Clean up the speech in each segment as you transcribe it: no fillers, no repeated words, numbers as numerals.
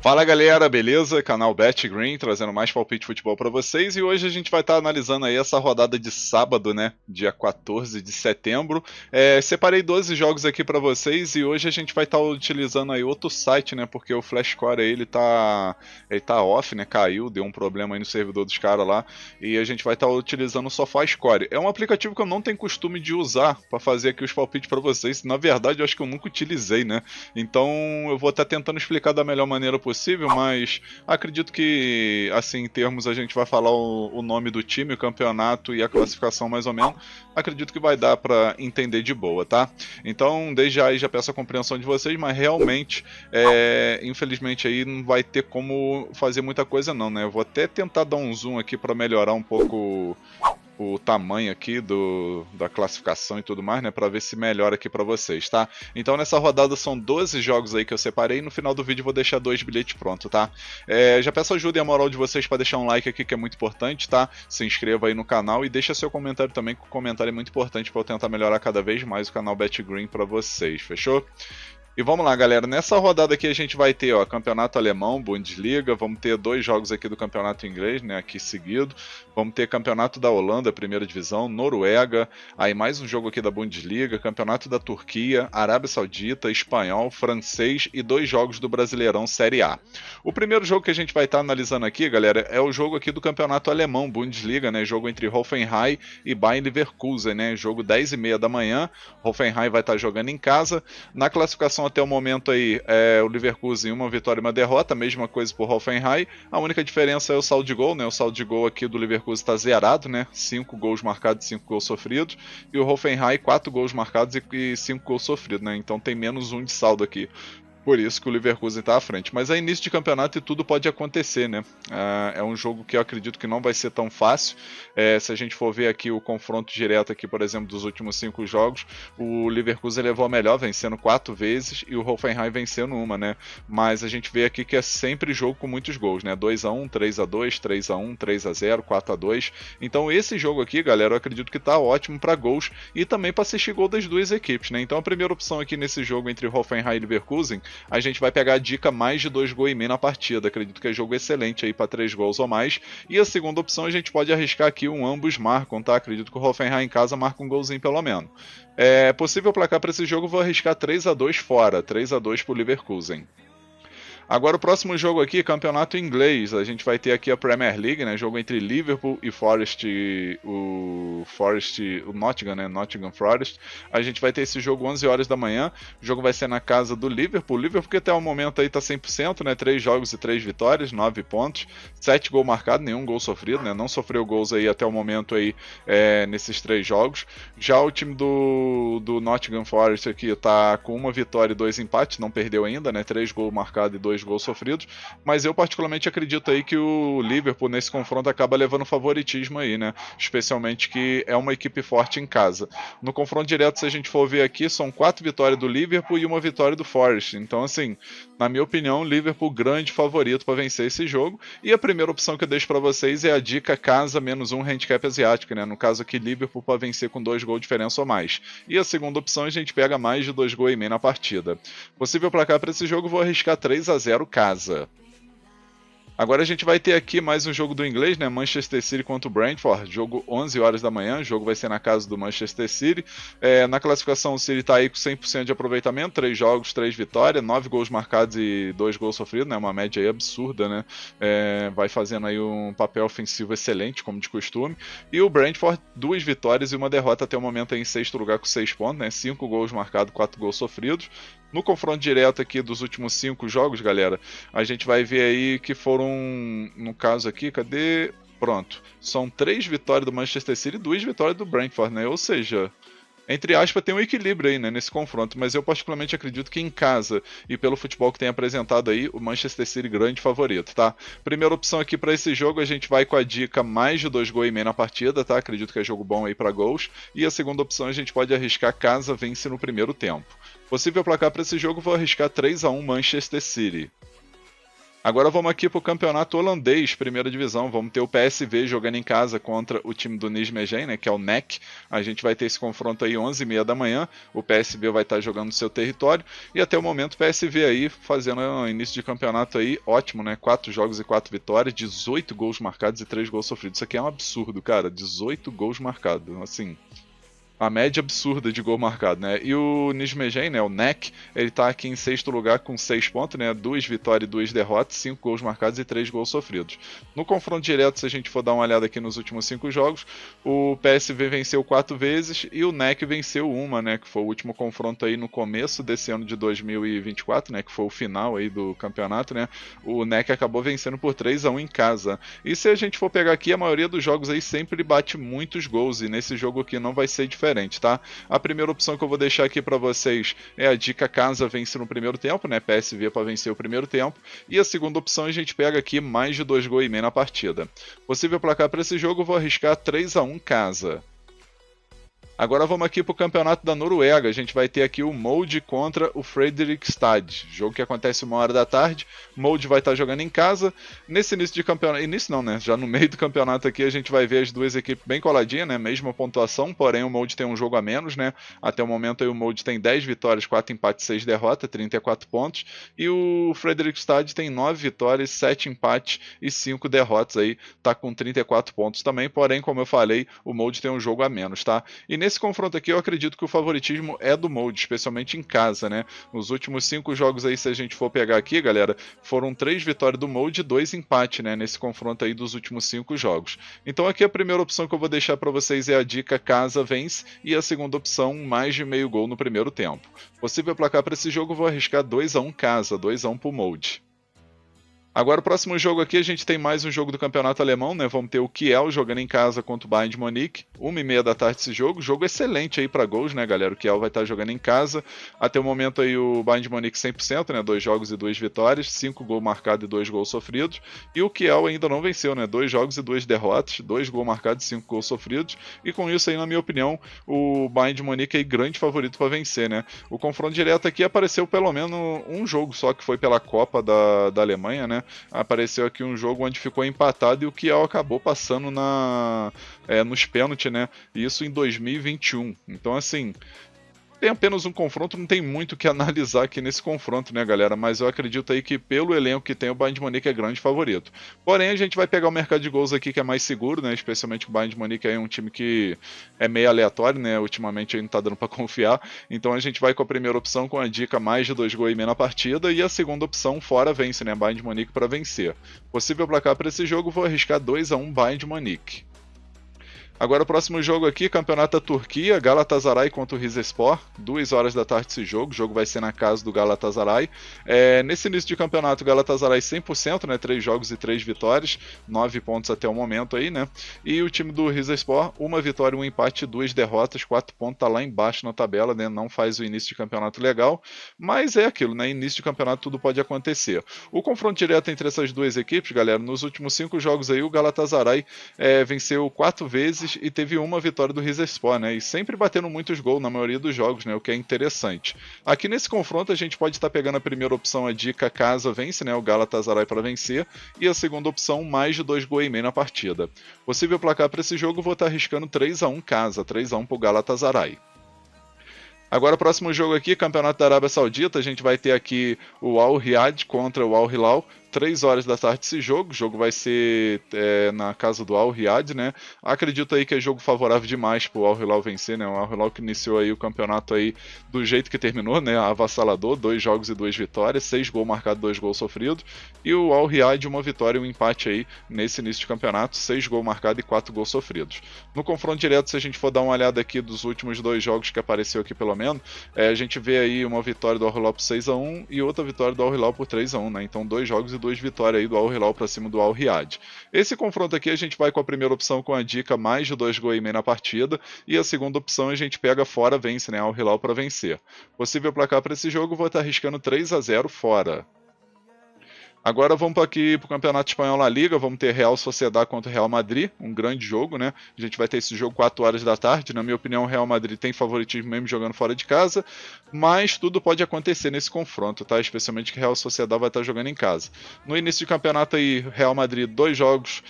Fala galera, beleza? Canal BetGreen trazendo mais palpite de futebol para vocês, e hoje a gente vai estar analisando aí essa rodada de sábado, né? Dia 14 de setembro. Separei 12 jogos aqui para vocês e hoje a gente vai estar utilizando aí outro site, né? Porque o Flashcore aí, ele tá off, né? Caiu, deu um problema aí no servidor dos caras lá, e a gente vai estar utilizando o SofaScore. É um aplicativo que eu não tenho costume de usar para fazer aqui os palpites para vocês. Na verdade, eu acho que eu nunca utilizei, né? Então eu vou estar tentando explicar da melhor maneira possível, mas acredito que, assim, em termos, a gente vai falar o nome do time, o campeonato e a classificação mais ou menos. Acredito que vai dar para entender de boa, tá? Então, desde aí já peço a compreensão de vocês, mas realmente, infelizmente aí não vai ter como fazer muita coisa não, né? Eu vou até tentar dar um zoom aqui para melhorar um pouco o tamanho aqui da classificação e tudo mais, né, para ver se melhora aqui para vocês, tá? Então nessa rodada são 12 jogos aí que eu separei, e no final do vídeo eu vou deixar 2 bilhetes prontos, tá? Já peço ajuda e a moral de vocês para deixar um like aqui, que é muito importante, tá? Se inscreva aí no canal e deixa seu comentário também, que o comentário é muito importante para eu tentar melhorar cada vez mais o canal BetGreen para vocês, fechou? E vamos lá, galera, nessa rodada aqui a gente vai ter, ó, campeonato alemão, Bundesliga, vamos ter 2 jogos aqui do campeonato inglês, né, aqui seguido, vamos ter campeonato da Holanda, primeira divisão, Noruega, aí mais um jogo aqui da Bundesliga, campeonato da Turquia, Arábia Saudita, espanhol, francês e 2 jogos do Brasileirão Série A. O primeiro jogo que a gente vai estar analisando aqui, galera, é o jogo aqui do campeonato alemão, Bundesliga, né, jogo entre Hoffenheim e Bayer Leverkusen, né, jogo 10h30 da manhã, Hoffenheim vai estar jogando em casa. Na classificação até o momento aí, o Leverkusen 1 vitória e 1 derrota, mesma coisa por Hoffenheim. A única diferença é o saldo de gol, né? O saldo de gol aqui do Leverkusen está zerado, né? 5 gols marcados e 5 gols sofridos. E o Hoffenheim 4 gols marcados e 5 gols sofridos, né? Então tem menos 1 de saldo aqui. Por isso que o Leverkusen está à frente. Mas é início de campeonato e tudo pode acontecer, né? É um jogo que eu acredito que não vai ser tão fácil. Se a gente for ver aqui o confronto direto aqui, por exemplo, dos últimos 5 jogos, o Leverkusen levou a melhor, vencendo 4 vezes, e o Hoffenheim vencendo 1, né? Mas a gente vê aqui que é sempre jogo com muitos gols, né? 2-1, 3-2, 3-1, 3-0, 4-2. Então esse jogo aqui, galera, eu acredito que tá ótimo para gols e também para assistir gol das duas equipes, né? Então a primeira opção aqui nesse jogo entre Hoffenheim e Leverkusen, a gente vai pegar a dica mais de 2 gols e meio na partida. Acredito que é jogo excelente aí para 3 gols ou mais. E a segunda opção, a gente pode arriscar aqui um ambos marcam, tá? Acredito que o Hoffenheim em casa marca um golzinho pelo menos. Possível placar para esse jogo, vou arriscar 3-2 fora, 3-2 pro Leverkusen. Agora o próximo jogo aqui, campeonato inglês, a gente vai ter aqui a Premier League, né, jogo entre Liverpool e o Nottingham, né, Nottingham Forest. A gente vai ter esse jogo 11 horas da manhã, o jogo vai ser na casa do Liverpool. O Liverpool que até o momento aí tá 100%, né, 3 jogos e 3 vitórias, 9 pontos, 7 gols marcados, nenhum gol sofrido, né, não sofreu gols aí até o momento aí nesses 3 jogos. Já o time do Nottingham Forest aqui tá com 1 vitória e 2 empates, não perdeu ainda, né, 3 gols marcados e 2 gols sofridos, mas eu particularmente acredito aí que o Liverpool nesse confronto acaba levando favoritismo aí, né, especialmente que é uma equipe forte em casa. No confronto direto, se a gente for ver aqui, são 4 vitórias do Liverpool e 1 vitória do Forest, então assim, na minha opinião, o Liverpool grande favorito para vencer esse jogo, e a primeira opção que eu deixo para vocês é a dica casa menos 1 handicap asiático, né, no caso aqui Liverpool para vencer com 2 gols de diferença ou mais, e a segunda opção a gente pega mais de 2 gols e meio na partida. Possível placar para esse jogo, vou arriscar 3-0 casa. Agora a gente vai ter aqui mais um jogo do inglês, né? Manchester City contra o Brentford, jogo 11 horas da manhã, o jogo vai ser na casa do Manchester City. Na classificação o City está aí com 100% de aproveitamento, 3 jogos, 3 vitórias, 9 gols marcados e 2 gols sofridos, né? Uma média aí absurda, né? Vai fazendo aí um papel ofensivo excelente, como de costume. E o Brentford, 2 vitórias e 1 derrota até o momento aí em 6º lugar com 6 pontos, né? 5 gols marcados, 4 gols sofridos. No confronto direto aqui dos últimos 5 jogos, galera, a gente vai ver aí que foram, no caso aqui, Pronto. São 3 vitórias do Manchester City e 2 vitórias do Brentford, né? Ou seja, entre aspas, tem um equilíbrio aí, né, nesse confronto, mas eu particularmente acredito que em casa e pelo futebol que tem apresentado aí, o Manchester City grande favorito, tá? Primeira opção aqui para esse jogo, a gente vai com a dica mais de 2,5 gols na partida, tá? Acredito que é jogo bom aí para gols. E a segunda opção a gente pode arriscar casa vence no primeiro tempo. Possível placar para esse jogo, vou arriscar 3-1 Manchester City. Agora vamos aqui para o campeonato holandês, primeira divisão. Vamos ter o PSV jogando em casa contra o time do Nijmegen, né, que é o NEC. A gente vai ter esse confronto aí 11h30 da manhã. O PSV vai estar jogando no seu território. E até o momento o PSV aí fazendo um início de campeonato aí ótimo, né? 4 jogos e 4 vitórias, 18 gols marcados e 3 gols sofridos. Isso aqui é um absurdo, cara. 18 gols marcados, assim... A média absurda de gol marcado, né? E o Nijmegen, né, o NEC, ele tá aqui em sexto lugar com 6 pontos, né? 2 vitórias e 2 derrotas, 5 gols marcados e 3 gols sofridos. No confronto direto, se a gente for dar uma olhada aqui nos últimos 5 jogos, o PSV venceu 4 vezes e o NEC venceu uma, né? Que foi o último confronto aí no começo desse ano de 2024, né? Que foi o final aí do campeonato, né? O NEC acabou vencendo por 3-1 em casa. E se a gente for pegar aqui, a maioria dos jogos aí sempre bate muitos gols e nesse jogo aqui não vai ser diferente. Tá? A primeira opção que eu vou deixar aqui para vocês é a dica casa vence no primeiro tempo, né? PSV para vencer o primeiro tempo. E a segunda opção a gente pega aqui mais de 2,5 gols na partida. Possível placar para esse jogo, eu vou arriscar 3-1 casa. Agora vamos aqui para o campeonato da Noruega. A gente vai ter aqui o Molde contra o Fredrikstad. Jogo que acontece 1h da tarde. Molde vai estar jogando em casa. Nesse início de campeonato... Início não, né? Já no meio do campeonato aqui a gente vai ver as duas equipes bem coladinhas, né? Mesma pontuação, porém o Molde tem um jogo a menos, né? Até o momento aí o Molde tem 10 vitórias, 4 empates, 6 derrotas, 34 pontos. E o Fredrikstad tem 9 vitórias, 7 empates e 5 derrotas aí. Tá com 34 pontos também, porém, como eu falei, o Molde tem um jogo a menos, tá? E nesse confronto aqui eu acredito que o favoritismo é do Molde, especialmente em casa, né? Nos últimos 5 jogos aí, se a gente for pegar aqui, galera, foram 3 vitórias do Molde e 2 empates, né? Nesse confronto aí dos últimos 5 jogos. Então aqui a primeira opção que eu vou deixar para vocês é a dica casa vence e a segunda opção mais de meio gol no primeiro tempo. Possível placar para esse jogo, eu vou arriscar 2-1 casa, 2-1 pro Molde. Agora o próximo jogo aqui a gente tem mais um jogo do campeonato alemão, né? Vamos ter o Kiel jogando em casa contra o Bayern de Munique, 1h30 da tarde esse jogo, jogo excelente aí para gols, né, galera? O Kiel vai estar jogando em casa, até o momento aí o Bayern de Munique 100%, né? 2 jogos e 2 vitórias, 5 gols marcados e 2 gols sofridos, e o Kiel ainda não venceu, né? 2 jogos e 2 derrotas, 2 gols marcados e 5 gols sofridos, e com isso aí, na minha opinião, o Bayern de Munique é grande favorito para vencer, né? O confronto direto aqui apareceu pelo menos um jogo só, que foi pela Copa da Alemanha, né? Apareceu aqui um jogo onde ficou empatado e o Kiel acabou passando nos pênaltis, né? Isso em 2021. Então, assim, tem apenas um confronto, não tem muito o que analisar aqui nesse confronto, né, galera? Mas eu acredito aí que pelo elenco que tem, o Bayern de Munique é grande favorito. Porém, a gente vai pegar o mercado de gols aqui que é mais seguro, né? Especialmente o Bayern de Munique é um time que é meio aleatório, né? Ultimamente aí não tá dando pra confiar. Então a gente vai com a primeira opção com a dica mais de 2,5 gols na partida e a segunda opção fora vence, né? Bayern de Munique para vencer. Possível placar para esse jogo, vou arriscar 2-1 Bayern de Munique. Agora o próximo jogo aqui, Campeonato da Turquia, Galatasaray contra o Rizespor, 2h da tarde esse jogo, o jogo vai ser na casa do Galatasaray. Nesse início de campeonato, o Galatasaray 100%, né, 3 jogos e 3 vitórias, 9 pontos até o momento aí, né, e o time do Rizespor, 1 vitória, 1 empate, 2 derrotas, 4 pontos, tá lá embaixo na tabela, né, não faz o início de campeonato legal, mas é aquilo, né, início de campeonato tudo pode acontecer. O confronto direto entre essas duas equipes, galera, nos últimos 5 jogos aí, o Galatasaray venceu 4 vezes, e teve uma vitória do Rizespor, né? E sempre batendo muitos gols na maioria dos jogos, né? O que é interessante. Aqui nesse confronto a gente pode estar pegando a primeira opção, a dica casa vence, né? O Galatasaray para vencer. E a segunda opção, mais de 2,5 gols na partida. Possível placar para esse jogo, vou estar arriscando 3-1 casa, 3-1 para o Galatasaray. Agora o próximo jogo aqui, Campeonato da Arábia Saudita, a gente vai ter aqui o Al Riyadh contra o Al Hilal. 3h da tarde esse jogo, o jogo vai ser na casa do Al Riyadh, né? Acredito aí que é jogo favorável demais pro Al Hilal vencer, né? O Al Hilal que iniciou aí o campeonato aí do jeito que terminou, né? Avassalador, 2 jogos e 2 vitórias, 6 gols marcados, 2 gols sofridos. E o Al Riyadh, 1 vitória e 1 empate aí nesse início de campeonato, 6 gols marcados e 4 gols sofridos. No confronto direto, se a gente for dar uma olhada aqui dos últimos 2 jogos que apareceu aqui pelo menos, a gente vê aí uma vitória do Al Hilal por 6-1 e outra vitória do Al Hilal por 3-1, né? Então 2 jogos e 2 2 vitórias aí do Al Hilal para cima do Al Riyadh. Esse confronto aqui a gente vai com a primeira opção com a dica mais de 2 gols e meio na partida, e a segunda opção a gente pega fora vence, né, Al Hilal para vencer. Possível placar para esse jogo, vou estar arriscando 3-0 fora. Agora vamos aqui para o Campeonato Espanhol La Liga, vamos ter Real Sociedad contra o Real Madrid, um grande jogo, né? A gente vai ter esse jogo 4 horas da tarde, na minha opinião o Real Madrid tem favoritismo mesmo jogando fora de casa, mas tudo pode acontecer nesse confronto, tá? Especialmente que Real Sociedad vai estar jogando em casa. No início de campeonato aí, Real Madrid 2 jogos,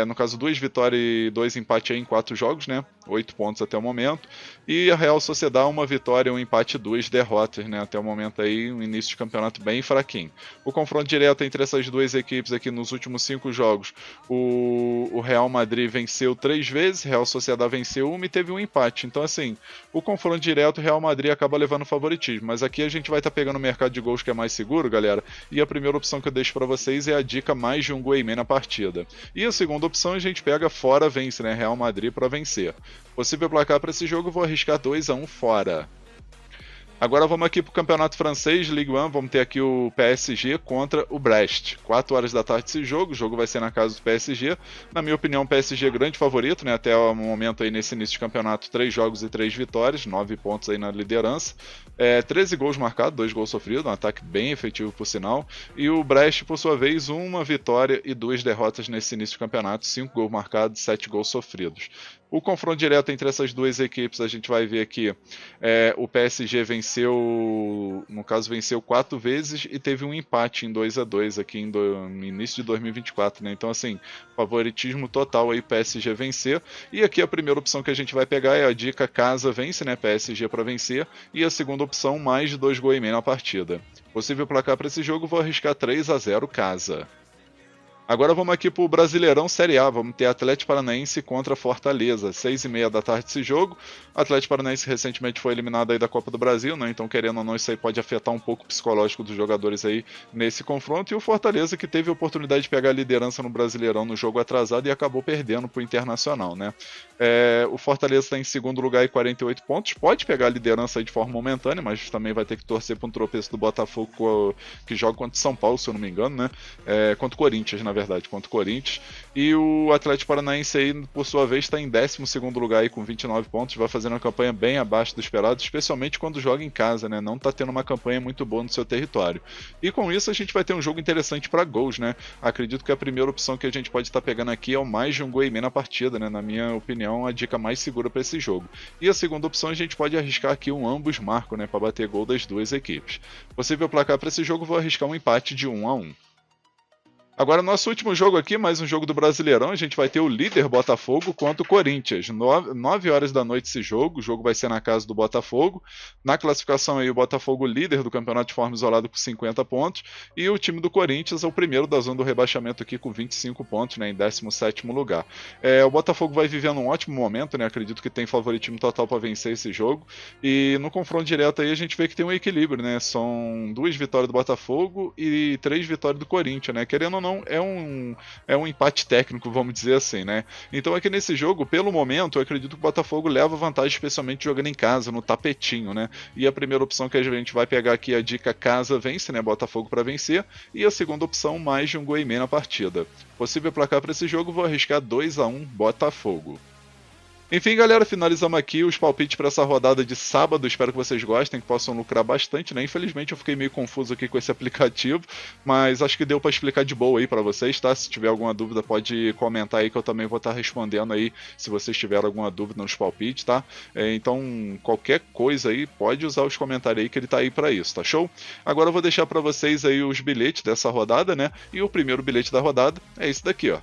no caso 2 vitórias e 2 empates aí em 4 jogos, né? 8 pontos até o momento, e a Real Sociedad 1 vitória, 1 empate e 2 derrotas, né? Até o momento aí, um início de campeonato bem fraquinho. O confronto direto entre essas duas equipes aqui nos últimos 5 jogos, o Real Madrid venceu 3 vezes, Real Sociedad venceu 1 e teve um empate. Então assim, o confronto direto, o Real Madrid acaba levando favoritismo, mas aqui a gente vai estar pegando o mercado de gols que é mais seguro, galera, e a primeira opção que eu deixo para vocês é a dica mais de 1 gol e meio na partida. E a segunda opção a gente pega fora vence, né, Real Madrid para vencer. Possível placar para esse jogo, vou arriscar 2-1 fora. Agora vamos aqui para o Campeonato Francês, Ligue 1, vamos ter aqui o PSG contra o Brest. 4 horas da tarde esse jogo, o jogo vai ser na casa do PSG. Na minha opinião, o PSG é grande favorito, né? Até o momento aí nesse início de campeonato, 3 jogos e 3 vitórias, 9 pontos aí na liderança. 13 gols marcados, 2 gols sofridos, um ataque bem efetivo por sinal. E o Brest, por sua vez, 1 vitória e 2 derrotas nesse início de campeonato, 5 gols marcados, 7 gols sofridos. O confronto direto entre essas duas equipes, a gente vai ver aqui, o PSG venceu, no caso venceu 4 vezes e teve um empate em 2-2 aqui no início de 2024, né? Então assim, favoritismo total aí PSG vencer, e aqui a primeira opção que a gente vai pegar é a dica casa vence, né? PSG para vencer, e a segunda opção mais de 2 gols e meio na partida. Possível placar para esse jogo, vou arriscar 3-0 casa. Agora vamos aqui para o Brasileirão Série A, vamos ter Atlético Paranaense contra Fortaleza, 6h30 da tarde esse jogo. O Atlético Paranaense recentemente foi eliminado aí da Copa do Brasil, né? Então querendo ou não isso aí pode afetar um pouco o psicológico dos jogadores aí nesse confronto. E o Fortaleza que teve a oportunidade de pegar a liderança no Brasileirão no jogo atrasado e acabou perdendo para o Internacional, né? O Fortaleza está em segundo lugar e 48 pontos, pode pegar a liderança aí de forma momentânea, mas também vai ter que torcer para um tropeço do Botafogo que joga contra o São Paulo, se eu não me engano, né? Contra o Corinthians, na verdade, contra o Corinthians. E o Atlético Paranaense aí, por sua vez, está em 12º lugar aí com 29 pontos, vai fazendo uma campanha bem abaixo do esperado, especialmente quando joga em casa, né? Não está tendo uma campanha muito boa no seu território. E com isso a gente vai ter um jogo interessante para gols, né? Acredito que a primeira opção que a gente pode estar pegando aqui é o mais de 1 gol e meio na partida, né? Na minha opinião, a dica mais segura para esse jogo. E a segunda opção a gente pode arriscar aqui um ambos marcam, né? Para bater gol das duas equipes. Possível placar para esse jogo, vou arriscar um empate de 1-1. Agora, nosso último jogo aqui, mais um jogo do Brasileirão, a gente vai ter o líder Botafogo contra o Corinthians. 9 horas da noite esse jogo, o jogo vai ser na casa do Botafogo. Na classificação aí, o Botafogo líder do campeonato de forma isolada com 50 pontos. E o time do Corinthians é o primeiro da zona do rebaixamento aqui com 25 pontos, né, em 17º lugar. O Botafogo vai vivendo um ótimo momento, né, acredito que tem favoritismo total para vencer esse jogo. E no confronto direto aí a gente vê que tem um equilíbrio, né, são 2 vitórias do Botafogo e 3 vitórias do Corinthians, né, querendo ou não, é um empate técnico, vamos dizer assim, né? Então aqui nesse jogo, pelo momento, eu acredito que o Botafogo leva vantagem, especialmente jogando em casa, no tapetinho, né? E a primeira opção que a gente vai pegar aqui é a dica casa vence, né? Botafogo para vencer. E a segunda opção, mais de 1 gol e meio na partida. Possível placar para esse jogo, vou arriscar 2-1 Botafogo. Enfim, galera, finalizamos aqui os palpites para essa rodada de sábado. Espero que vocês gostem, que possam lucrar bastante, né? Infelizmente eu fiquei meio confuso aqui com esse aplicativo, mas acho que deu para explicar de boa aí para vocês, tá? Se tiver alguma dúvida, pode comentar aí que eu também vou estar respondendo aí, se vocês tiverem alguma dúvida nos palpites, tá? Então, qualquer coisa aí, pode usar os comentários aí que ele tá aí para isso, tá show? Agora eu vou deixar para vocês aí os bilhetes dessa rodada, né? E o primeiro bilhete da rodada é esse daqui, ó.